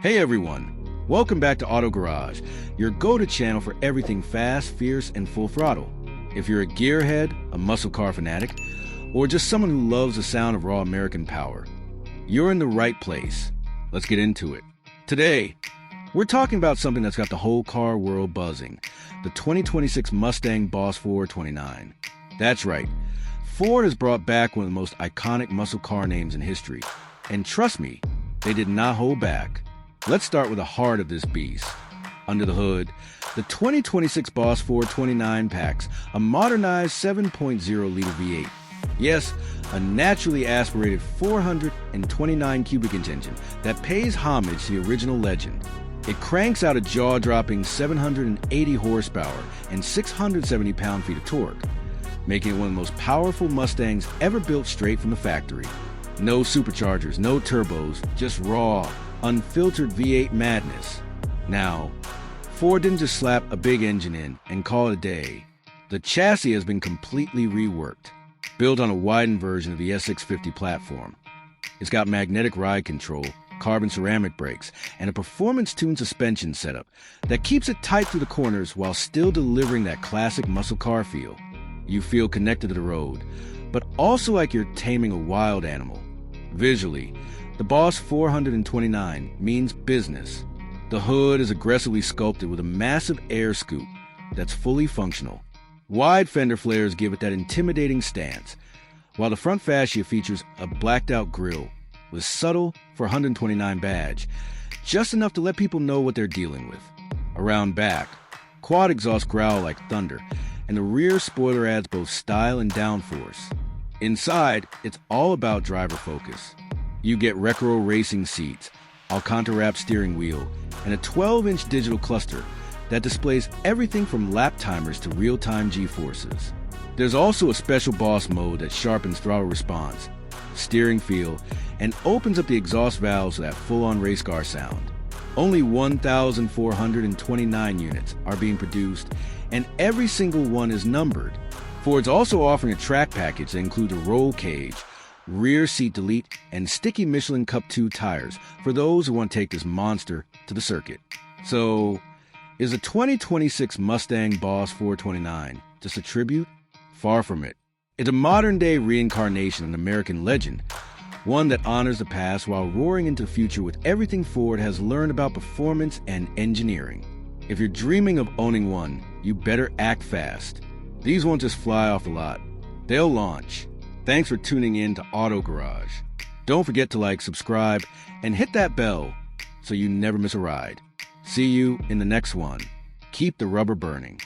Hey everyone, welcome back to Auto Garage, your go-to channel for everything fast, fierce, and full throttle. If you're a gearhead, a muscle car fanatic, or just someone who loves the sound of raw American power, you're in the right place. Let's get into it. Today, we're talking about something that's got the whole car world buzzing, the 2026 Mustang Boss 429. That's right, Ford has brought back one of the most iconic muscle car names in history, and trust me, they did not hold back. Let's start with the heart of this beast. Under the hood, the 2026 Boss 429 packs a modernized 7.0-liter V8. Yes, a naturally aspirated 429 cubic inch engine that pays homage to the original legend. It cranks out a jaw-dropping 780 horsepower and 670 pound-feet of torque, making it one of the most powerful Mustangs ever built straight from the factory. No superchargers, no turbos, just raw, unfiltered V8 madness. Now, Ford didn't just slap a big engine in and call it a day. The chassis has been completely reworked, built on a widened version of the S650 platform. It's got magnetic ride control, carbon ceramic brakes, and a performance-tuned suspension setup that keeps it tight through the corners while still delivering that classic muscle car feel. You feel connected to the road, but also like you're taming a wild animal. Visually, the Boss 429 means business. The hood is aggressively sculpted with a massive air scoop that's fully functional. Wide fender flares give it that intimidating stance, while the front fascia features a blacked-out grille with subtle 429 badge, just enough to let people know what they're dealing with. Around back, quad exhausts growl like thunder, and the rear spoiler adds both style and downforce. Inside, it's all about driver focus. You get Recaro racing seats, Alcantara-wrapped steering wheel, and a 12-inch digital cluster that displays everything from lap timers to real-time G-forces. There's also a special Boss mode that sharpens throttle response, steering feel, and opens up the exhaust valves for that full-on race car sound. Only 1,429 units are being produced, and every single one is numbered. Ford's also offering a track package that includes a roll cage, rear seat delete, and sticky Michelin Cup 2 tires for those who want to take this monster to the circuit. So, is the 2026 Mustang Boss 429 just a tribute? Far from it. It's a modern-day reincarnation of an American legend, one that honors the past while roaring into the future with everything Ford has learned about performance and engineering. If you're dreaming of owning one, you better act fast. These won't just fly off the lot. They'll launch. Thanks for tuning in to Auto Garage. Don't forget to like, subscribe, and hit that bell so you never miss a ride. See you in the next one. Keep the rubber burning.